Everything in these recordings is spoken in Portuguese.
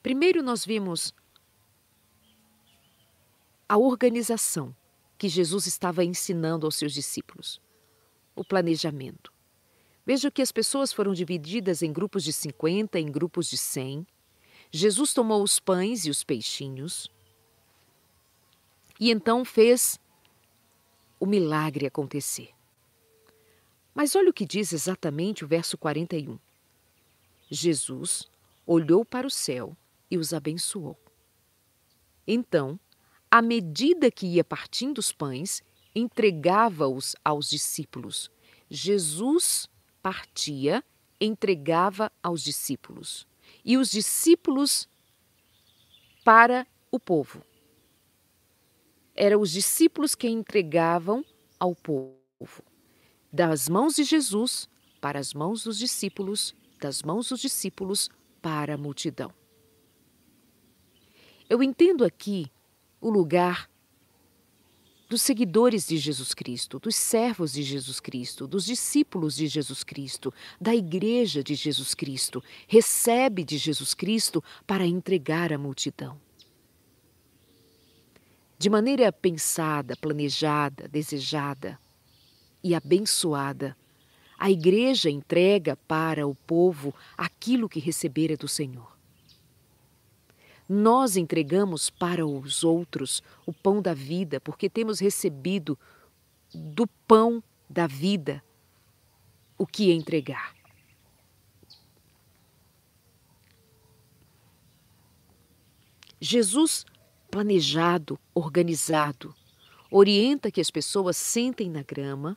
Primeiro nós vimos a organização que Jesus estava ensinando aos seus discípulos, o planejamento. Veja que as pessoas foram divididas em grupos de 50, em grupos de 100. Jesus tomou os pães e os peixinhos e então fez o milagre acontecer. Mas olha o que diz exatamente o verso 41. Jesus olhou para o céu e os abençoou. Então, à medida que ia partindo os pães, entregava-os aos discípulos. Jesus partia, entregava aos discípulos. E os discípulos para o povo. Eram os discípulos que entregavam ao povo. Das mãos de Jesus para as mãos dos discípulos, das mãos dos discípulos para a multidão. Eu entendo aqui o lugar dos seguidores de Jesus Cristo, dos servos de Jesus Cristo, dos discípulos de Jesus Cristo, da igreja de Jesus Cristo, recebe de Jesus Cristo para entregar à multidão. De maneira pensada, planejada, desejada e abençoada, a igreja entrega para o povo aquilo que recebera do Senhor. Nós entregamos para os outros o pão da vida, porque temos recebido do pão da vida o que entregar. Jesus, planejado, organizado, orienta que as pessoas sentem na grama.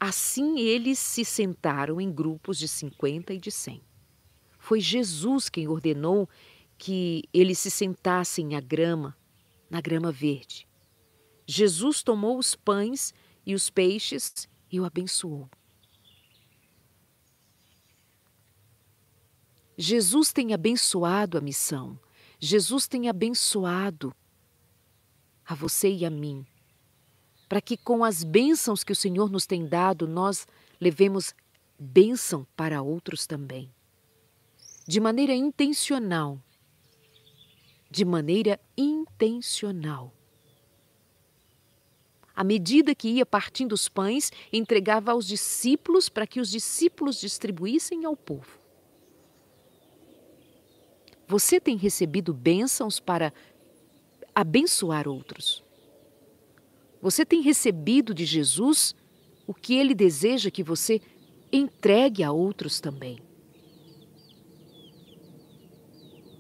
Assim eles se sentaram em grupos de 50 e de 100. Foi Jesus quem ordenou que eles se sentassem na grama verde. Jesus tomou os pães e os peixes e o abençoou. Jesus tem abençoado a missão. Jesus tem abençoado a você e a mim, para que com as bênçãos que o Senhor nos tem dado, nós levemos bênção para outros também. De maneira intencional. De maneira intencional. À medida que ia partindo os pães, entregava aos discípulos para que os discípulos distribuíssem ao povo. Você tem recebido bênçãos para abençoar outros. Você tem recebido de Jesus o que Ele deseja que você entregue a outros também.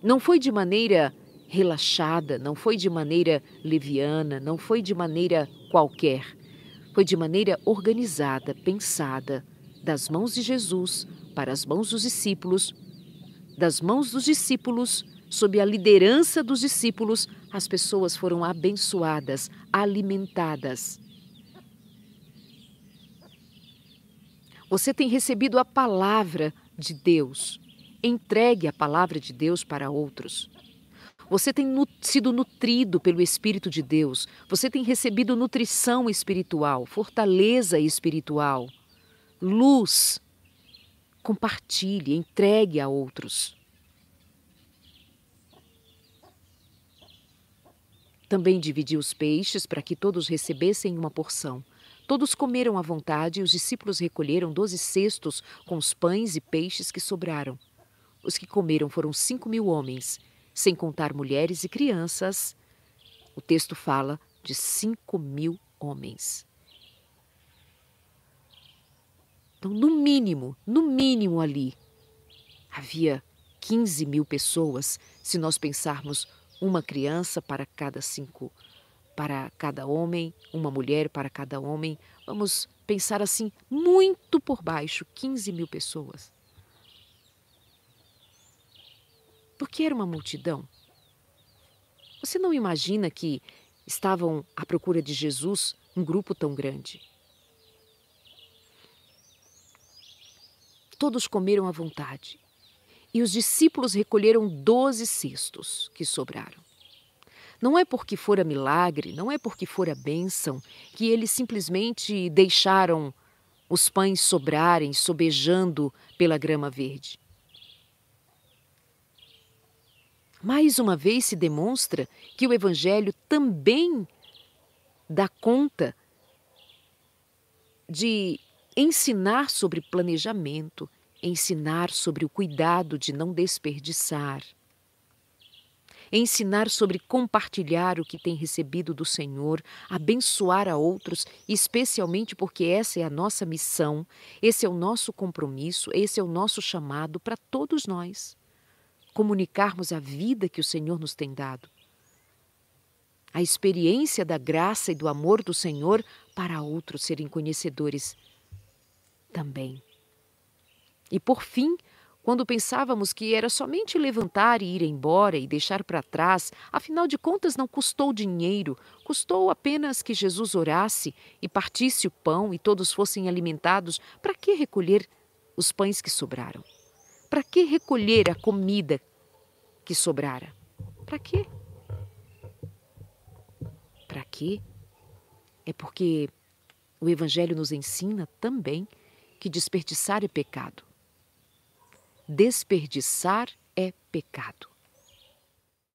Não foi de maneira relaxada, não foi de maneira leviana, não foi de maneira qualquer. Foi de maneira organizada, pensada, das mãos de Jesus para as mãos dos discípulos, das mãos dos discípulos, sob a liderança dos discípulos, as pessoas foram abençoadas, alimentadas. Você tem recebido a palavra de Deus. Entregue a palavra de Deus para outros. Você tem sido nutrido pelo Espírito de Deus. Você tem recebido nutrição espiritual, fortaleza espiritual, luz. Compartilhe, entregue a outros. Também dividiu os peixes para que todos recebessem uma porção. Todos comeram à vontade e os discípulos recolheram 12 cestos com os pães e peixes que sobraram. Os que comeram foram 5.000 homens, sem contar mulheres e crianças. O texto fala de 5.000 homens. Então, no mínimo ali, havia 15.000 pessoas, se nós pensarmos uma criança para cada homem, uma mulher para cada homem. Vamos pensar assim, muito por baixo, 15.000 pessoas. Porque era uma multidão. Você não imagina que estavam à procura de Jesus um grupo tão grande. Todos comeram à vontade. E os discípulos recolheram 12 cestos que sobraram. Não é porque fora milagre, não é porque fora bênção, que eles simplesmente deixaram os pães sobrarem, sobejando pela grama verde. Mais uma vez se demonstra que o Evangelho também dá conta de ensinar sobre planejamento, ensinar sobre o cuidado de não desperdiçar, ensinar sobre compartilhar o que tem recebido do Senhor, abençoar a outros, especialmente porque essa é a nossa missão, esse é o nosso compromisso, esse é o nosso chamado para todos nós. Comunicarmos a vida que o Senhor nos tem dado. A experiência da graça e do amor do Senhor para outros serem conhecedores também. E por fim, quando pensávamos que era somente levantar e ir embora e deixar para trás, afinal de contas não custou dinheiro, custou apenas que Jesus orasse e partisse o pão e todos fossem alimentados, para que recolher os pães que sobraram? Para que recolher a comida que sobrara? Para quê? Para quê? É porque o Evangelho nos ensina também que desperdiçar é pecado. Desperdiçar é pecado.